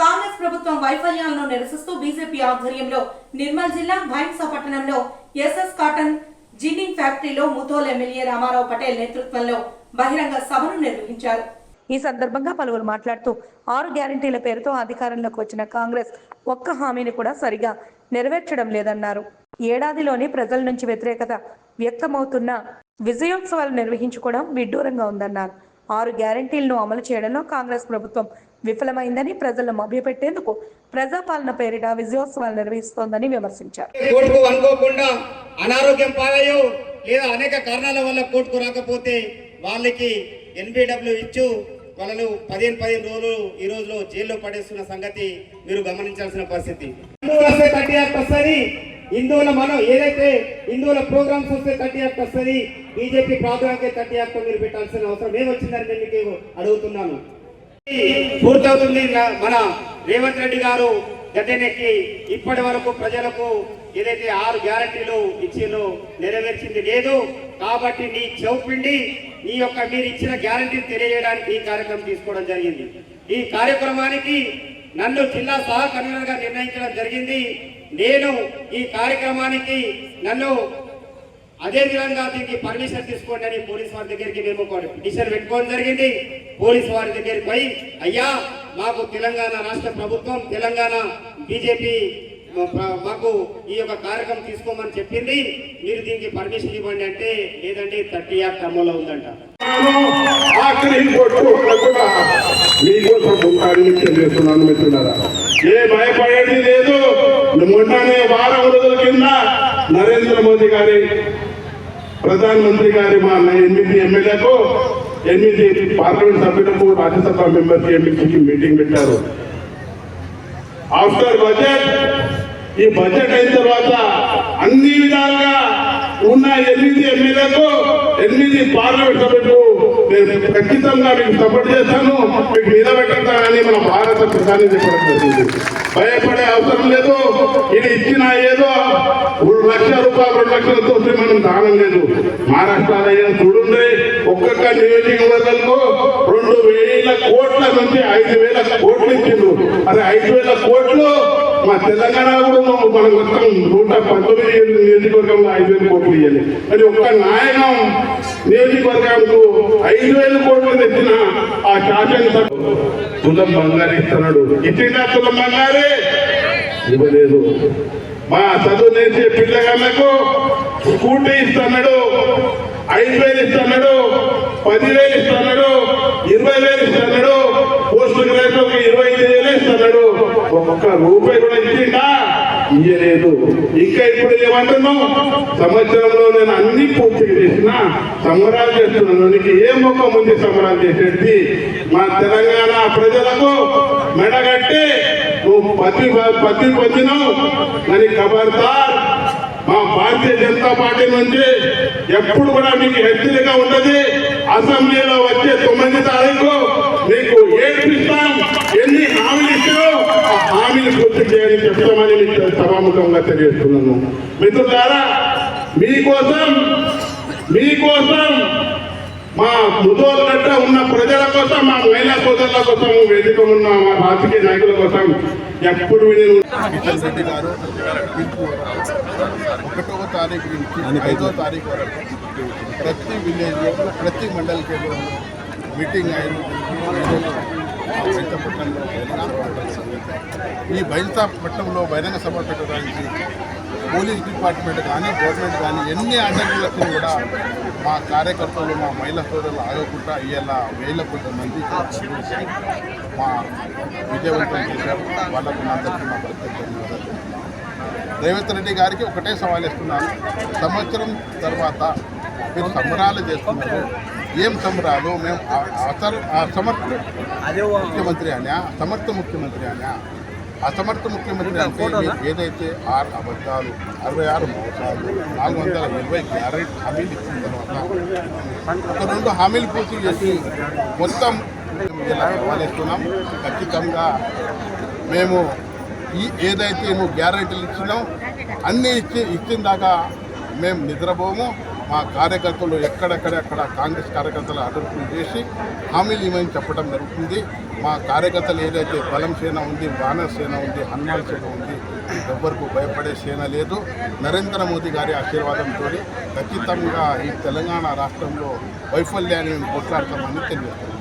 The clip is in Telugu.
కాంగ్రెస్ ప్రభుత్వం వైఫల్యాలను నిరసిస్తూ బీజేపీ ఆధ్వర్యంలో నిర్మల్ జిల్లా భైంసా పట్టణంలో ఎస్ఎస్ కాటన్ జిన్నింగ్ ఫ్యాక్టరీలో ముథోల్ ఎమ్మెల్యే రామారావు పటేల్ నేతృత్వంలో బహిరంగ సభను నిర్వహించారు. ఈ సందర్భంగా పలువురు మాట్లాడుతూ 6 గ్యారెంటీల పేరుతో అధికారంలోకి వచ్చిన కాంగ్రెస్ ఒక్క హామీని కూడా సరిగా నెరవేర్చడం లేదన్నారు. ఏడాదిలోని ప్రజల నుంచి వ్యతిరేకత వ్యక్తమవుతున్న విజయోత్సవాలు నిర్వహించుకోవడం విడ్డూరంగా ఉందన్నారు. 6 గ్యారెంటీలను అమలు చేయడంలో కాంగ్రెస్ ప్రభుత్వం విఫలమైందని, ప్రజలను మభ్యపెట్టేందుకు ప్రజాపాలన పేరిట విజయోత్సవాలు నిర్వహిస్తోందని విమర్శించారు. కోర్టుకు అనుకోకుండా అనారోగ్యం పాలయ్యో లేదా అనేక కారణాల వల్ల కోర్టుకు రాకపోతే వాళ్ళకి ఎన్బిడబ్ల్యూ ఇచ్చు వాళ్ళను 15 రోజులు ఈ రోజులో జైల్లో పడేస్తున్న సంగతి మీరు గమనించాల్సిన పరిస్థితి. హిందువుల మనం ఏదైతే హిందువుల ప్రోగ్రామ్స్ వస్తే 30 యాక్ట్ వస్తుంది, బీజేపీ ప్రోగ్రామ్కే 30 యాక్ట్ మీరు పెట్టాల్సిన అవసరం ఏమొచ్చిందని నేను మీకు అడుగుతున్నాను. పూర్తవుతుంది. మన రేవంత్ రెడ్డి గారు గద్దెనెక్కి ఇప్పటి వరకు ప్రజలకు ఏదైతే 6 గ్యారెంటీలు ఇచ్చిందో నెరవేర్చింది లేదు. కాబట్టి నీ చౌపిండి నీ యొక్క మీరు ఇచ్చిన గ్యారెంటీ తెలియజేయడానికి ఈ కార్యక్రమం తీసుకోవడం జరిగింది. ఈ కార్యక్రమానికి నన్ను జిల్లా సహ కన్వీనర్ గా నిర్ణయించడం జరిగింది. నేను ఈ కార్యక్రమానికి నన్ను అదే విధంగా దీనికి పర్మిషన్ తీసుకోండి అని పోలీస్ వారి దగ్గరికి మేము పిటిషన్ పెట్టుకోవడం జరిగింది. పోలీస్ వారి దగ్గరికి పోయి అయ్యా మాకు తెలంగాణ రాష్ట్ర ప్రభుత్వం తెలంగాణ బీజేపీ మాకు ఈ యొక్క కార్యక్రమం తీసుకోమని చెప్పింది, మీరు దీనికి పర్మిషన్ ఇవ్వండి అంటే లేదంటే 30 యాక్ట్ అమల్లో ఉందంట. ఏ భయపడేది లేదు. మొన్ననే వారం రోజుల కింద నరేంద్ర మోదీ గారి ప్రధానమంత్రి గారి మా 8 ఎమ్మెల్యేలకు 8 పార్లమెంట్ సభ్యులకు రాజ్యసభ మెంబర్స్ ఎమ్మెల్సీకి మీటింగ్ పెట్టారు. ఆఫ్టర్ బడ్జెట్ ఈ బడ్జెట్ అయిన తర్వాత అన్ని విధాలుగా ఉన్న 8 ఎమ్మెల్యేలకు 8 పార్లమెంట్ సభ్యులు నేను ఖచ్చితంగా మీకు సపోర్ట్ చేస్తాను, మీకు నిలబెట్టానని మన భారత ప్రధాని చెప్పడం జరిగింది. భయపడే అవసరం లేదు. ఇది ఇచ్చిన ఏదో 1 లక్ష రూపాయలు 2 లక్షలతో మనం దానం లేదు. మహారాష్ట్రలో అయినా చూడండి, ఒక్కొక్క నియోజకవర్గాలకు 2,000 కోట్ల నుంచి 5,000 కోట్లు ఇచ్చిండ్రు. అదే 5,000 కోట్లు మా తెలంగాణ కూడా మనం మొత్తం 119 నియోజకవర్గంలో 5,000 కోట్లు ఇవ్వాలి. మరి ఒక్క నాయకం నియోజకవర్గానికి 5,000 కోట్లు తెచ్చిన ఆ శాసనసభ తులం బంగారు ఇస్తున్నాడు. ఇచ్చిన తులం బంగారే ఇవ్వలేదు. మా చదువు నేర్చే పిల్లగాళ్లకు స్కూటీ ఇస్తున్నాడు, 5,000 ఇస్తున్నాడు, 10,000 ఇస్తున్నాడు, 20,000 ఇస్తున్నాడు, పోస్ట్ గ్రాడ్యుయేట్ 25,000 ఇస్తున్నాడు. ఒక్క రూపాయి కూడా ఇచ్చిందా? ఇయ్యలేదు. ఇంకా ఇప్పుడు ఏమంటున్నావు? సంవత్సరంలో నేను అన్ని పూర్తి చేసిన సంబరాలు చేస్తున్నాను. నీకు ఏ మొక్క ముందు సంబరాలు చేసేది? మా తెలంగాణ ప్రజలకు మెడగట్టి నువ్వు పత్తి పొందినావు అని ఖబర్దార్. మా భారతీయ జనతా పార్టీ నుంచి ఎప్పుడు కూడా మీకు హెచ్చరిక ఉండదు. అసెంబ్లీలో వచ్చే 9 తారీఖు మీకు ఏడ్పిస్తాం. ఎన్ని హామీలు ఇస్తారో ఆ హామీలు పూర్తి చేయాలని చెప్తామని మీకు సభాముఖంగా తెలియజేస్తున్నాను. మిత్రులారా, మీకోసం మా ముదోల్ గడ్డ ఉన్న ప్రజల కోసం, మా మహిళా సోదరుల కోసం, వేదిక ఉన్న మా రాజకీయ నాయకుల కోసం ఎప్పుడు నేను కిషన్ రెడ్డి గారు 1వ తారీఖు నుంచి 5వ తారీఖు వరకు ప్రతి విలేజ్లో ప్రతి మండల్ కేంద్రంలో మీటింగ్ అయింది. ఈ బైల్సా పట్టణంలో బహిరంగ సభ పెట్టడానికి పోలీస్ డిపార్ట్మెంట్ కానీ గవర్నమెంట్ కానీ ఎన్ని అడ్డంకులకు కూడా మా కార్యకర్తలు మా మహిళా సోదరులు ఆగకుండా ఇవాళ 1000 కొద్ది మంది మా విజయవంతం చేశారు. వాళ్ళకు నా తరఫున ప్రత్యేక ధన్యవాదాలు. రేవంత్ రెడ్డి గారికి ఒకటే సవాల్ ఇస్తున్నాను. సంవత్సరం తర్వాత మీరు సంబరాలు చేస్తున్నారు. ఏం సంబరాలు? మేము అసమర్థ ముఖ్యమంత్రి అనా, సమర్థ ముఖ్యమంత్రి అనా? అసమర్థ ముఖ్యమంత్రి అంటే ఏదైతే 6 అబద్ధాలు, 66 మోసాలు, 420 గ్యారెంటీ హామీలు ఇచ్చిన తర్వాత ఒక 2 హామీలు పూర్తి చేసి మొత్తం ఇలా సవాలిస్తున్నాం. ఖచ్చితంగా మేము ఏదైతే గ్యారెంటీలు ఇచ్చినాం అన్నీ ఇచ్చిన దాకా మేము నిద్రపోము. మా కార్యకర్తలు ఎక్కడెక్కడ కాంగ్రెస్ కార్యకర్తలు అడ్డుకుని చేసి హామీలు ఇవ్వని చెప్పడం జరుగుతుంది. మా కార్యకర్తలు ఏదైతే బలం సేన ఉంది, వానర్ సేన ఉంది, హనుమాన్ సేన ఉంది, ఎవ్వరికి భయపడే సేన లేదు. నరేంద్ర మోదీ గారి ఆశీర్వాదంతో ఖచ్చితంగా ఈ తెలంగాణ రాష్ట్రంలో వైఫల్యాన్ని కొట్లాడతామని తెలియజేస్తాం.